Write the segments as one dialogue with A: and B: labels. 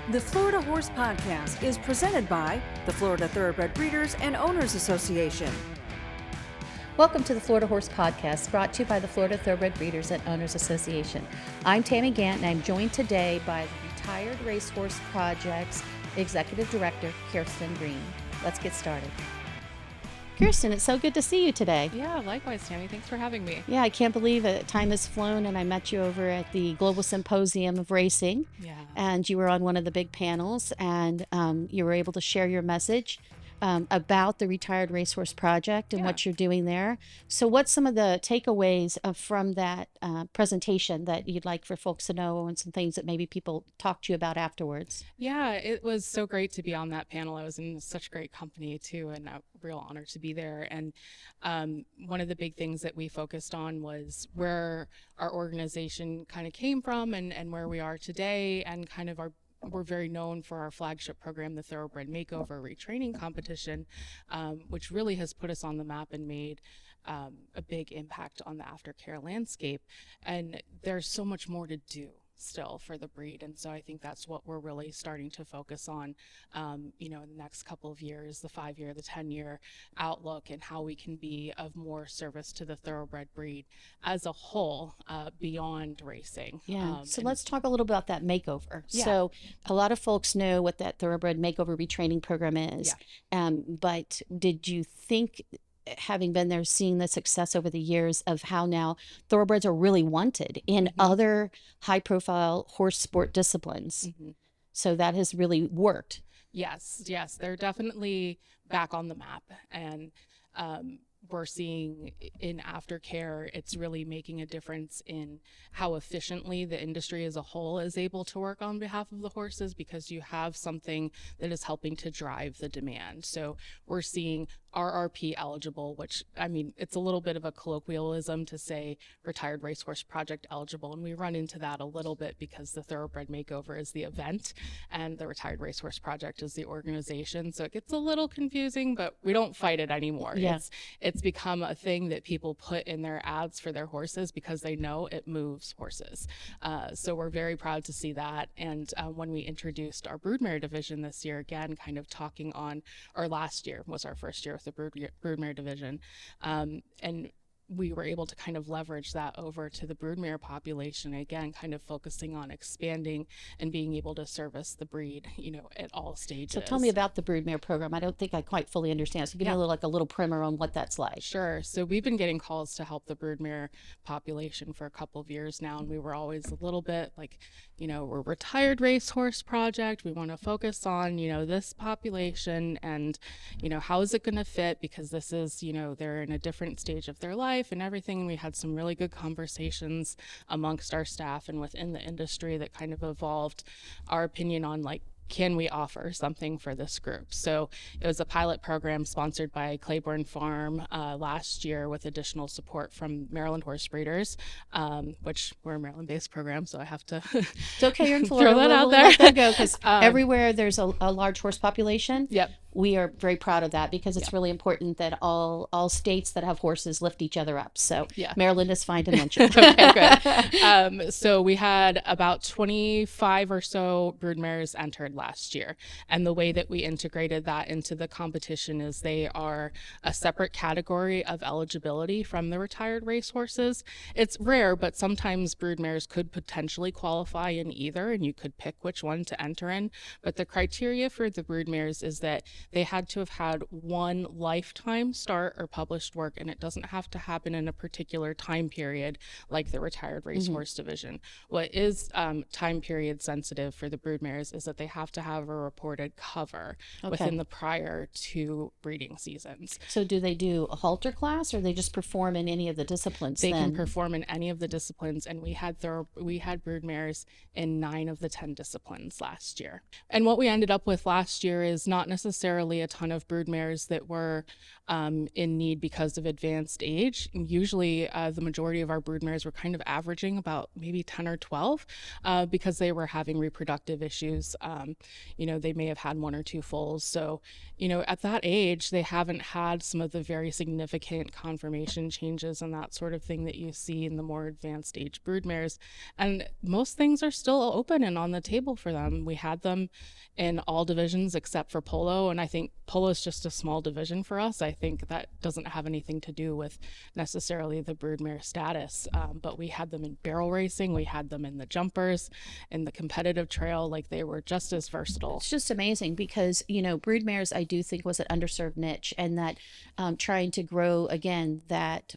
A: The Florida Horse Podcast is presented by the Florida Thoroughbred Breeders and Owners Association.
B: Welcome to the Florida Horse Podcast, brought to you by the Florida Thoroughbred Breeders and Owners Association. I'm Tammy Gantt, and I'm joined today by the Retired Racehorse Project's Executive Director, Kirsten Green. Let's get started. Kirsten, it's so good to see you today.
C: Yeah, likewise, Tammy. Thanks for having me.
B: Yeah, I can't believe it. Time has flown, and I met you over at the Global Symposium of Racing.
C: Yeah.
B: And you were on one of the big panels, and you were able to share your message about the Retired Racehorse Project and what you're doing there. So what's some of the takeaways from that presentation that you'd like for folks to know, and some things that maybe people talk to you about afterwards?
C: Yeah, it was so great to be on that panel. I was in such great company too, and a real honor to be there. And one of the big things that we focused on was where our organization kind of came from and where we are today, and kind of we're very known for our flagship program, the Thoroughbred Makeover Retraining Competition, which really has put us on the map and made a big impact on the aftercare landscape. And there's so much more to do still for the breed, and so I think that's what we're really starting to focus on, in the next couple of years, the 5-year, the 10-year outlook, and how we can be of more service to the thoroughbred breed as a whole, beyond racing.
B: Yeah. So let's talk a little about that makeover.
C: Yeah.
B: So a lot of folks know what that Thoroughbred Makeover Retraining Program is, but did you think, having been there, seeing the success over the years of how now thoroughbreds are really wanted in other high-profile horse sport disciplines, so that has really worked?
C: Yes, they're definitely back on the map, and we're seeing in aftercare, it's really making a difference in how efficiently the industry as a whole is able to work on behalf of the horses, because you have something that is helping to drive the demand. So we're seeing RRP eligible, which, I mean, it's a little bit of a colloquialism to say Retired Racehorse Project eligible, and we run into that a little bit because the Thoroughbred Makeover is the event and the Retired Racehorse Project is the organization. So it gets a little confusing, but we don't fight it anymore.
B: Yeah.
C: It's become a thing that people put in their ads for their horses because they know it moves horses. So we're very proud to see that. And when we introduced our broodmare division this year, again, kind of talking on, or last year was our first year with the broodmare division, and we were able to kind of leverage that over to the broodmare population, again, kind of focusing on expanding and being able to service the breed, at all stages.
B: So tell me about the broodmare program. I don't think I quite fully understand. So give me a little primer on what that's like.
C: Sure. So we've been getting calls to help the broodmare population for a couple of years now, and we were always a little bit like, we're Retired Racehorse Project. We want to focus on, this population, and, how is it going to fit? Because this is, they're in a different stage of their life and everything. And we had some really good conversations amongst our staff and within the industry that kind of evolved our opinion on, like, can we offer something for this group? So it was a pilot program sponsored by Claiborne Farm last year, with additional support from Maryland Horse Breeders, which we're a Maryland-based program, so I have to
B: It's okay, you're in Florida.
C: throw that out
B: we'll
C: there.
B: let that go, because everywhere there's a large horse population.
C: Yep.
B: We are very proud of that, because it's really important that all states that have horses lift each other up. So Maryland is fine to mention.
C: Okay, good. So we had about 25 or so broodmares entered last year. And the way that we integrated that into the competition is they are a separate category of eligibility from the retired racehorses. It's rare, but sometimes broodmares could potentially qualify in either, and you could pick which one to enter in. But the criteria for the broodmares is that they had to have had one lifetime start or published work, and it doesn't have to happen in a particular time period like the retired racehorse division. What is time period sensitive for the broodmares is that they have to have a reported cover within the prior 2 breeding seasons.
B: So do they do a halter class, or they just perform in any of the disciplines?
C: They can perform in any of the disciplines, and we had broodmares in 9 of the 10 disciplines last year. And what we ended up with last year is not necessarily necessarily a ton of broodmares that were in need because of advanced age. And usually the majority of our broodmares were kind of averaging about maybe 10 or 12 because they were having reproductive issues. They may have had 1 or 2 foals. So, at that age, they haven't had some of the very significant conformation changes and that sort of thing that you see in the more advanced age broodmares. And most things are still open and on the table for them. We had them in all divisions except for polo, and I think polo is just a small division for us. I think that doesn't have anything to do with necessarily the broodmare status, but we had them in barrel racing, we had them in the jumpers, in the competitive trail. Like, they were just as versatile.
B: It's just amazing because, broodmares, I do think, was an underserved niche, and that trying to grow, again, that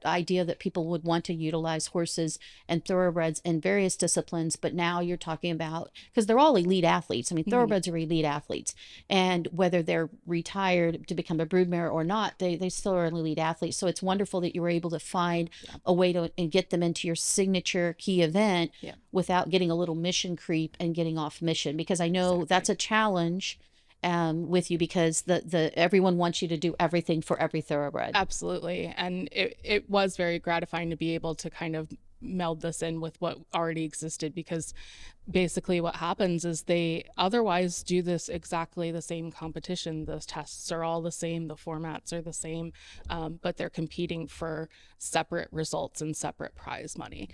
B: idea that people would want to utilize horses and thoroughbreds in various disciplines. But now you're talking about, because they're all elite athletes. I mean, thoroughbreds are elite athletes, and whether they're retired to become a broodmare or not, they still are an elite athlete. So it's wonderful that you were able to find a way to and get them into your signature key event without getting a little mission creep and getting off mission, because I know that's a challenge with you, because the everyone wants you to do everything for every thoroughbred.
C: Absolutely. And it was very gratifying to be able to kind of meld this in with what already existed, because basically what happens is they otherwise do this exactly the same competition. The tests are all the same, the formats are the same, but they're competing for separate results and separate prize money.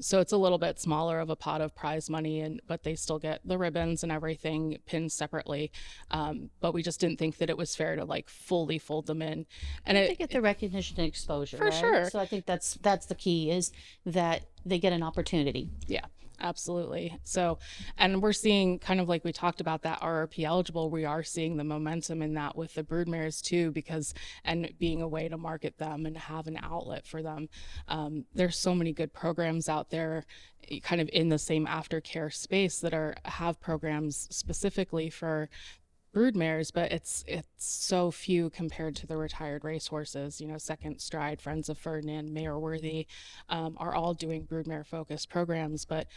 C: So it's a little bit smaller of a pot of prize money, but they still get the ribbons and everything pinned separately. But we just didn't think that it was fair to like fully fold them in. And
B: they get the recognition and exposure,
C: for
B: right?
C: sure.
B: So I think that's the key, is that they get an opportunity.
C: Yeah. Absolutely. So, and we're seeing, kind of like we talked about, that RRP eligible, we are seeing the momentum in that with the broodmares too, because, and being a way to market them and have an outlet for them. There's so many good programs out there kind of in the same aftercare space that have programs specifically for broodmares, but it's so few compared to the retired racehorses. Second Stride, Friends of Ferdinand, Mayor Worthy are all doing broodmare focused programs, but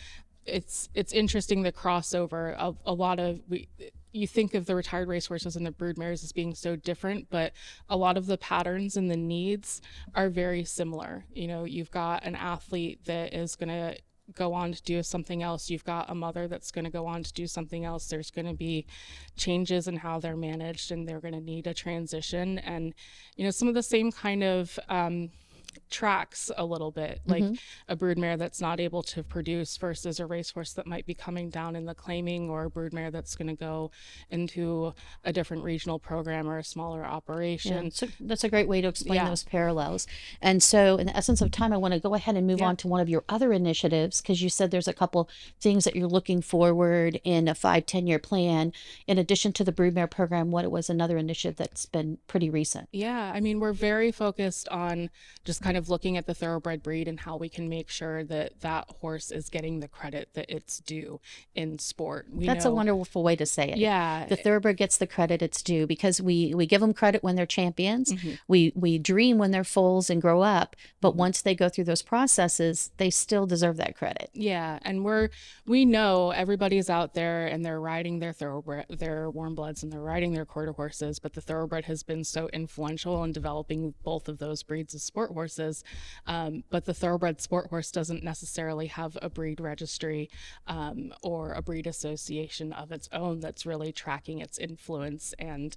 C: it's interesting the crossover of a lot of you think of the retired racehorses and the broodmares as being so different, but a lot of the patterns and the needs are very similar. You've got an athlete that is going to go on to do something else. You've got a mother that's going to go on to do something else. There's going to be changes in how they're managed, and they're going to need a transition. And, some of the same kind of tracks a little bit, like a broodmare that's not able to produce versus a racehorse that might be coming down in the claiming, or a broodmare that's going to go into a different regional program or a smaller operation.
B: Yeah, so that's a great way to explain those parallels. And so in the essence of time, I want to go ahead and move on to one of your other initiatives, because you said there's a couple things that you're looking forward in a 5-10-year plan. In addition to the broodmare program, what was another initiative that's been pretty recent?
C: Yeah, I mean, we're very focused on just kind of looking at the thoroughbred breed and how we can make sure that that horse is getting the credit that it's due in sport.
B: That's a wonderful way to say it.
C: Yeah.
B: The thoroughbred gets the credit it's due, because we give them credit when they're champions. We dream when they're foals and grow up, but once they go through those processes, they still deserve that credit.
C: Yeah, and we know everybody's out there and they're riding their thoroughbred, their warm bloods, and they're riding their quarter horses, but the thoroughbred has been so influential in developing both of those breeds of sport horses. But the thoroughbred sport horse doesn't necessarily have a breed registry or a breed association of its own that's really tracking its influence and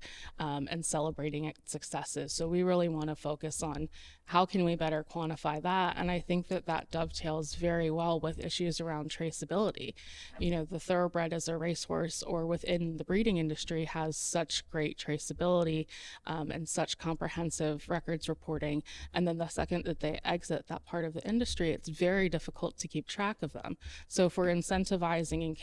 C: celebrating its successes. So we really want to focus on how can we better quantify that? And I think that dovetails very well with issues around traceability. The thoroughbred as a racehorse or within the breeding industry has such great traceability and such comprehensive records reporting. And then the second that they exit that part of the industry, it's very difficult to keep track of them. So if we're incentivizing and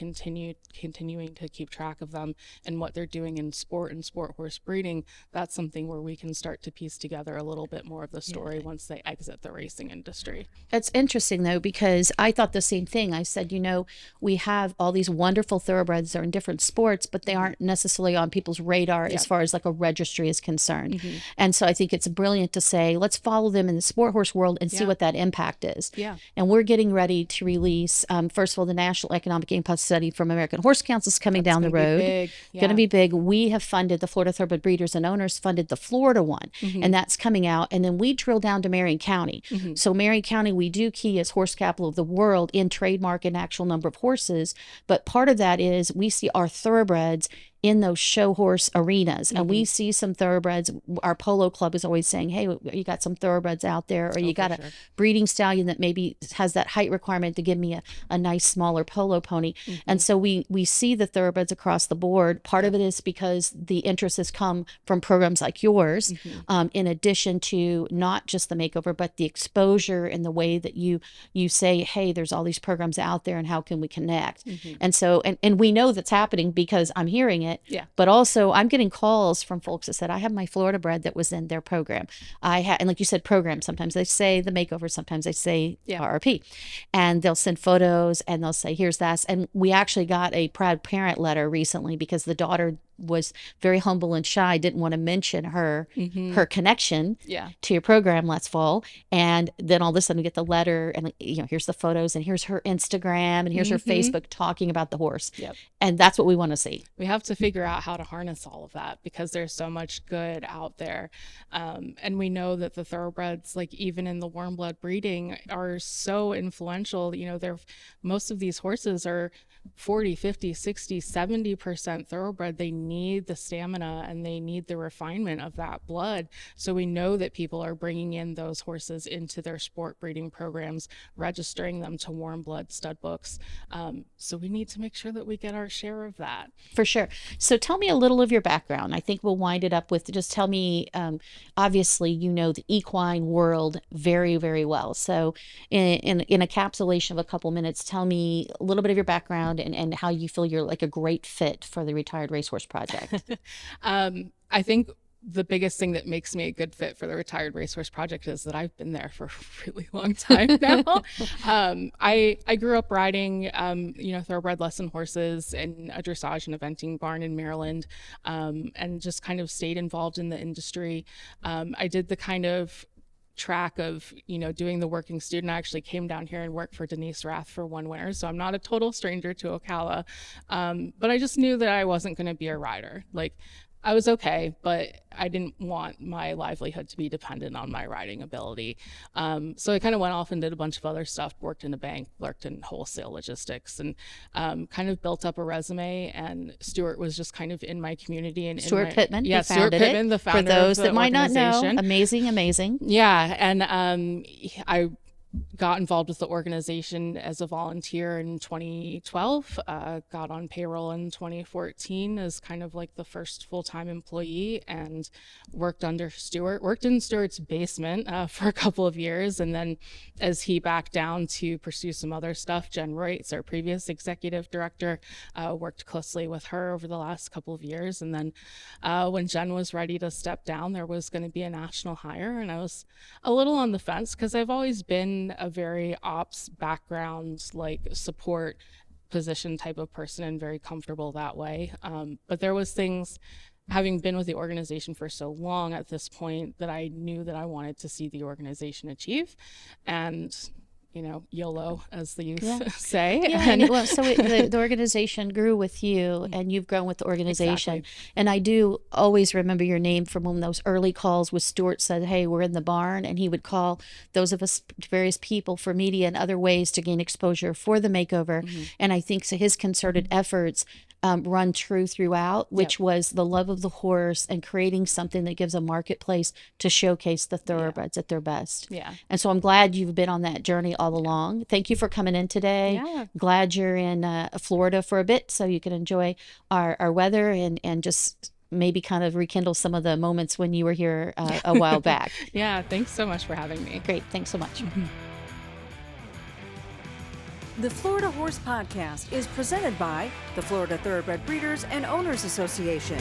C: continuing to keep track of them and what they're doing in sport and sport horse breeding, that's something where we can start to piece together a little bit more of the story once they exit the racing industry.
B: It's interesting, though, because I thought the same thing. I said, we have all these wonderful thoroughbreds that are in different sports, but they aren't necessarily on people's radar as far as like a registry is concerned. And so I think it's brilliant to say, let's follow them in sport horse world and see
C: Yeah.
B: what that impact is.
C: Yeah.
B: And we're getting ready to release, first of all, the National Economic Impact Study from American Horse Council is coming
C: That's
B: down the
C: gonna be
B: road.
C: big.
B: Going to
C: Yeah.
B: be big. We have funded, the Florida Thoroughbred Breeders and Owners funded the Florida one,
C: Mm-hmm.
B: and that's coming out. And then we drill down to Marion County.
C: Mm-hmm.
B: So Marion County, we do key as horse capital of the world in trademark and actual number of horses. But part of that is we see our thoroughbreds in those show horse arenas, and we see some thoroughbreds. Our polo club is always saying, hey, you got some thoroughbreds out there, or you got a breeding stallion that maybe has that height requirement to give me a nice smaller polo pony. And so we see the thoroughbreds across the board. Part of it is because the interest has come from programs like yours, in addition to not just the makeover, but the exposure and the way that you say, hey, there's all these programs out there, and how can we connect? And so, and we know that's happening because I'm hearing it.
C: Yeah.
B: But also I'm getting calls from folks that said, I have my Florida bred that was in their program. And like you said, program, sometimes they say the makeover, sometimes they say RRP, and they'll send photos and they'll say, here's that. And we actually got a proud parent letter recently because the daughter was very humble and shy, didn't want to mention her connection to your program last fall. And then all of a sudden we get the letter, and here's the photos, and here's her Instagram, and here's her Facebook talking about the horse. And that's what we want to see.
C: We have to figure out how to harness all of that because there's so much good out there. And we know that the thoroughbreds, like even in the warm blood breeding, are so influential. Most of these horses are 40, 50, 60, 70% thoroughbred. They need the stamina and they need the refinement of that blood. So we know that people are bringing in those horses into their sport breeding programs, registering them to warm blood stud books. So we need to make sure that we get our share of that.
B: For sure. So tell me a little of your background. I think we'll wind it up with just tell me, obviously, the equine world very, very well. So in a capsulation of a couple minutes, tell me a little bit of your background and how you feel you're like a great fit for the Retired Racehorse Project.
C: I think the biggest thing that makes me a good fit for the Retired Racehorse Project is that I've been there for a really long time now. I grew up riding, thoroughbred lesson horses in a dressage and eventing barn in Maryland, and just kind of stayed involved in the industry. I did the kind of track of doing the working student. I actually came down here and worked for Denise Rath for one winter, so I'm not a total stranger to Ocala, but I just knew that I wasn't going to be a rider. Like, I was okay, but I didn't want my livelihood to be dependent on my riding ability. So I kind of went off and did a bunch of other stuff, worked in a bank, worked in wholesale logistics, and kind of built up a resume. And Stuart was just kind of in my community. And
B: Stuart Pittman,
C: yeah, Stuart Pittman, the founder
B: for those
C: of the
B: that might not know.
C: organization.
B: Amazing.
C: Yeah, and I got involved with the organization as a volunteer in 2012, got on payroll in 2014 as kind of like the first full-time employee, and worked under Stuart, worked in Stuart's basement for a couple of years. And then as he backed down to pursue some other stuff, Jen Reitz, our previous executive director, worked closely with her over the last couple of years. And then when Jen was ready to step down, there was going to be a national hire, and I was a little on the fence because I've always been a very ops background, like support position type of person, and very comfortable that way. But there was things, having been with the organization for so long at this point, that I knew that I wanted to see the organization achieve. And YOLO, as the youth say.
B: Yeah, the organization grew with you, and you've grown with the organization.
C: Exactly.
B: And I do always remember your name from when those early calls with Stuart said, hey, we're in the barn, and he would call those of us, various people, for media and other ways to gain exposure for the makeover. And I think so his concerted efforts run true throughout, which was the love of the horse and creating something that gives a marketplace to showcase the thoroughbreds at their best.
C: Yeah.
B: And so I'm glad you've been on that journey all along. Thank you for coming in today.
C: Yeah.
B: Glad you're in Florida for a bit so you can enjoy our weather and just maybe kind of rekindle some of the moments when you were here a while back.
C: Yeah, thanks so much for having me.
B: Great. Thanks so much.
A: The Florida Horse Podcast is presented by the Florida Thoroughbred Breeders and Owners Association.